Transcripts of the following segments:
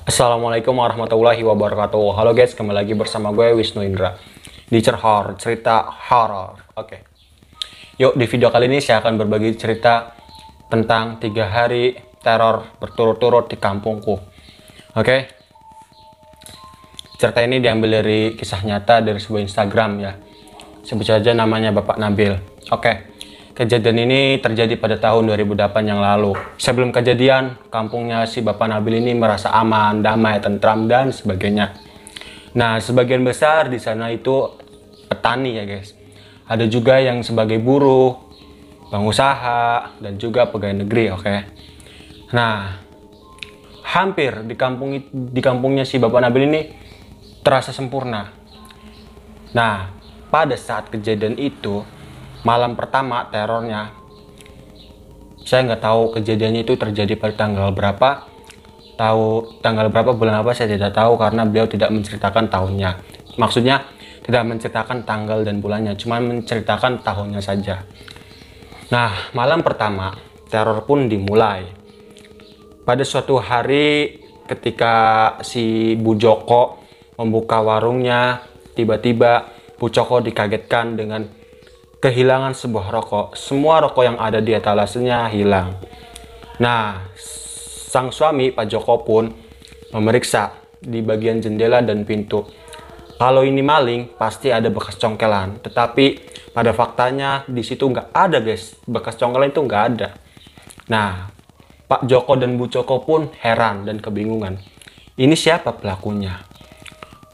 Assalamualaikum warahmatullahi wabarakatuh. Halo guys, kembali lagi bersama gue Wisnu Indra di Cerhor, cerita horor. Oke. Yuk, di video kali ini saya akan berbagi cerita tentang 3 hari teror berturut-turut di kampungku. Oke. Cerita ini diambil dari kisah nyata dari sebuah Instagram ya. Sebut saja namanya Bapak Nabil. Oke. Kejadian ini terjadi pada tahun 2008 yang lalu. Sebelum kejadian, kampungnya si Bapak Nabil ini merasa aman, damai, tentram, dan sebagainya. Nah, sebagian besar di sana itu petani ya guys. Ada juga yang sebagai buruh, pengusaha, dan juga pegawai negeri, oke. Nah, hampir di kampungnya si Bapak Nabil ini terasa sempurna. Nah, pada saat kejadian itu, malam pertama terornya, saya nggak tahu kejadiannya itu terjadi pada tanggal berapa, bulan apa saya tidak tahu karena beliau tidak menceritakan tahunnya. Maksudnya tidak menceritakan tanggal dan bulannya, cuma menceritakan tahunnya saja. Nah, malam pertama teror pun dimulai. Pada suatu hari ketika si Bu Joko membuka warungnya, tiba-tiba Bu Joko dikagetkan dengan kehilangan sebuah rokok. Semua rokok yang ada di etalasenya hilang. Nah, sang suami Pak Joko pun memeriksa di bagian jendela dan pintu. Kalau ini maling, pasti ada bekas congkelan. Tetapi pada faktanya di situ nggak ada guys. Bekas congkelan itu nggak ada. Nah, Pak Joko dan Bu Joko pun heran dan kebingungan. Ini siapa pelakunya?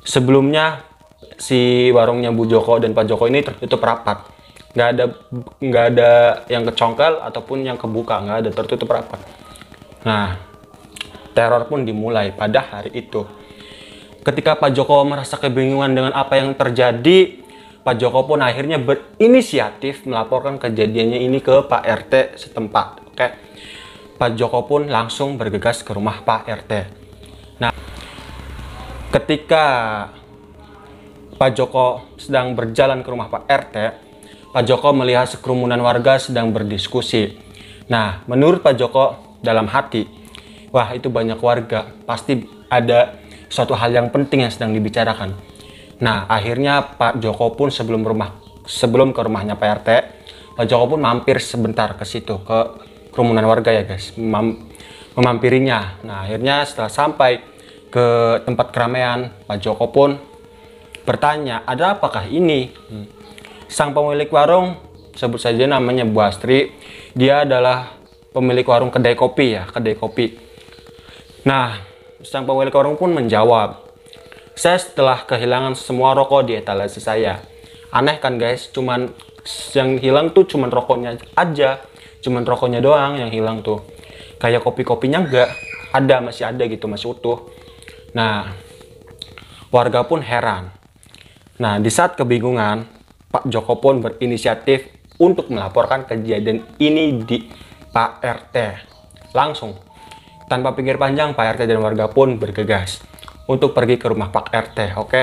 Sebelumnya si warungnya Bu Joko dan Pak Joko ini tertutup rapat. Nggak ada yang kecongkel ataupun yang kebuka, nggak ada, tertutup rapat. Nah, teror pun dimulai pada hari itu. Ketika Pak Joko merasa kebingungan dengan apa yang terjadi, Pak Joko pun akhirnya berinisiatif melaporkan kejadiannya ini ke Pak RT setempat. Oke, Pak Joko pun langsung bergegas ke rumah Pak RT. Nah, ketika Pak Joko sedang berjalan ke rumah Pak RT, Pak Joko melihat sekerumunan warga sedang berdiskusi. Nah, menurut Pak Joko dalam hati, wah itu banyak warga, pasti ada suatu hal yang penting yang sedang dibicarakan. Nah, akhirnya Pak Joko pun sebelum ke rumahnya Pak RT, Pak Joko pun mampir sebentar ke situ, ke kerumunan warga ya guys, memampirinya. Nah, akhirnya setelah sampai ke tempat keramaian, Pak Joko pun bertanya, ada apakah ini? Sang pemilik warung, sebut saja namanya Bu Astri, dia adalah pemilik warung kedai kopi ya, kedai kopi. Nah, sang pemilik warung pun menjawab, saya setelah kehilangan semua rokok di etalase saya. Aneh kan guys, cuman yang hilang tuh cuman rokoknya aja, cuman rokoknya doang yang hilang tuh. Kayak kopi-kopinya enggak ada, masih ada gitu, masih utuh. Nah, warga pun heran. Nah, di saat kebingungan, Pak Joko pun berinisiatif untuk melaporkan kejadian ini di Pak RT. Langsung, tanpa pikir panjang, Pak RT dan warga pun bergegas untuk pergi ke rumah Pak RT, oke?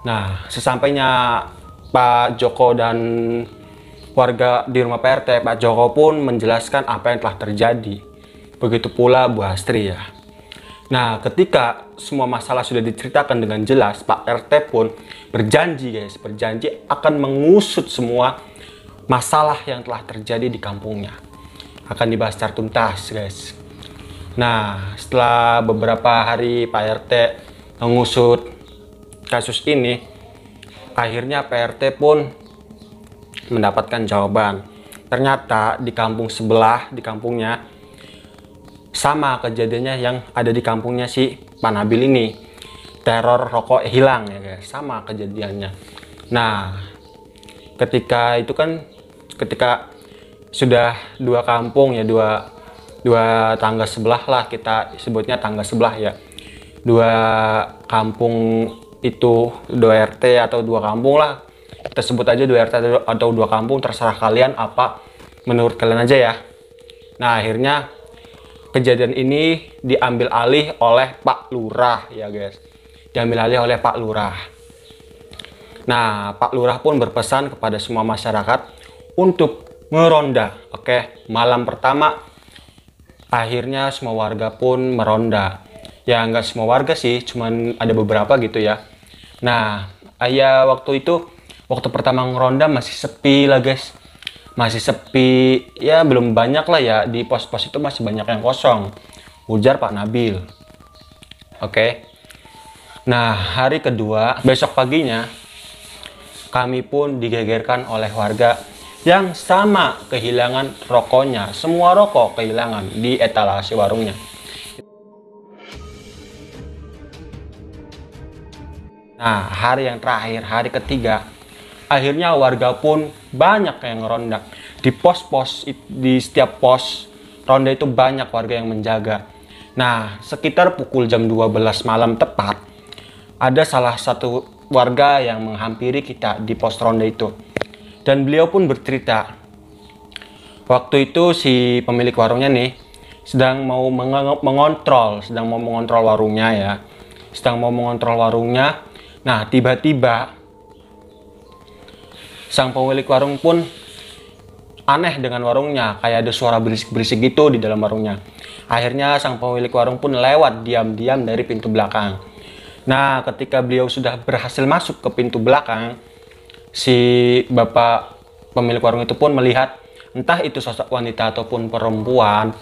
Nah, sesampainya Pak Joko dan warga di rumah Pak RT, Pak Joko pun menjelaskan apa yang telah terjadi. Begitu pula Bu Astri ya. Nah, ketika semua masalah sudah diceritakan dengan jelas, Pak RT pun berjanji guys, berjanji akan mengusut semua masalah yang telah terjadi di kampungnya. Akan dibahas secara tuntas guys. Nah, setelah beberapa hari Pak RT mengusut kasus ini, akhirnya Pak RT pun mendapatkan jawaban. Ternyata di kampung sebelah, di kampungnya, sama kejadiannya yang ada di kampungnya si Pak Nabil ini. Teror rokok hilang ya guys, sama kejadiannya. Nah, ketika sudah dua kampung ya, dua tangga sebelah lah, kita sebutnya tangga sebelah ya. Dua kampung itu, dua RT atau dua kampung lah. Kita sebut aja dua RT atau dua kampung, terserah kalian apa menurut kalian aja ya. Nah, akhirnya kejadian ini diambil alih oleh Pak Lurah ya guys. Diambil alih oleh Pak Lurah. Nah, Pak Lurah pun berpesan kepada semua masyarakat untuk meronda. Oke, malam pertama akhirnya semua warga pun meronda. Ya nggak semua warga sih, cuman ada beberapa gitu ya. Nah, ya waktu pertama ngeronda masih sepi lah guys. Masih sepi, ya belum banyak lah ya, di pos-pos itu masih banyak yang kosong. Ujar Pak Nabil. Oke. Nah, hari kedua, besok paginya, kami pun digegerkan oleh warga yang sama kehilangan rokoknya. Semua rokok kehilangan di etalase warungnya. Nah, hari yang terakhir, hari ketiga, akhirnya warga pun banyak yang ngeronda. Di pos-pos, di setiap pos ronda itu banyak warga yang menjaga. Nah, sekitar pukul jam 12 malam tepat, ada salah satu warga yang menghampiri kita di pos ronda itu. Dan beliau pun bercerita, waktu itu si pemilik warungnya nih, sedang mau mengontrol warungnya ya. Sedang mau mengontrol warungnya. Nah, tiba-tiba sang pemilik warung pun aneh dengan warungnya, kayak ada suara berisik-berisik gitu di dalam warungnya. Akhirnya sang pemilik warung pun lewat diam-diam dari pintu belakang. Nah, ketika beliau sudah berhasil masuk ke pintu belakang, si bapak pemilik warung itu pun melihat entah itu sosok wanita ataupun perempuan.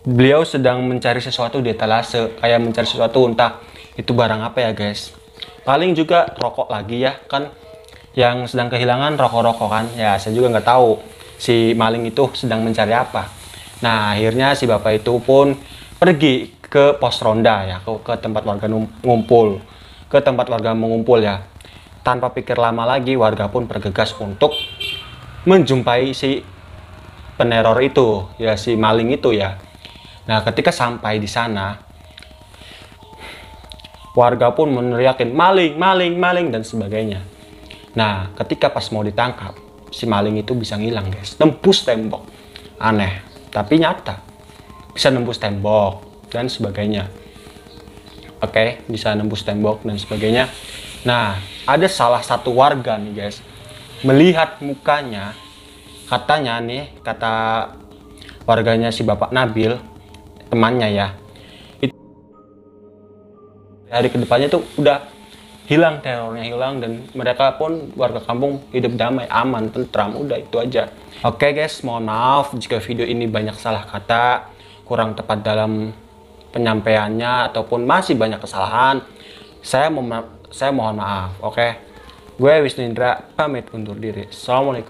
Beliau sedang mencari sesuatu di etalase, kayak mencari sesuatu, entah itu barang apa ya guys. Paling juga rokok lagi ya kan, yang sedang kehilangan rokok-rokok kan ya. Saya juga nggak tahu si maling itu sedang mencari apa. Nah, akhirnya si bapak itu pun pergi ke pos ronda ya, ke tempat warga ngumpul, ke tempat warga mengumpul ya. Tanpa pikir lama lagi, warga pun bergegas untuk menjumpai si peneror itu ya, si maling itu ya. Nah, ketika sampai di sana, warga pun meneriakin maling, maling, maling dan sebagainya. Nah, ketika pas mau ditangkap, si maling itu bisa ngilang guys, tembus tembok. Aneh, tapi nyata. Bisa nembus tembok dan sebagainya. Oke, bisa nembus tembok dan sebagainya. Nah, ada salah satu warga nih guys, melihat mukanya, katanya nih, kata warganya si Bapak Nabil, temannya ya, hari kedepannya tuh udah hilang, terornya hilang, dan mereka pun warga kampung hidup damai, aman, tentram, udah itu aja. Oke guys, mohon maaf jika video ini banyak salah kata, kurang tepat dalam penyampaiannya, ataupun masih banyak kesalahan. Saya mohon maaf, oke. Gue Wisnu Indra, pamit undur diri. Assalamualaikum.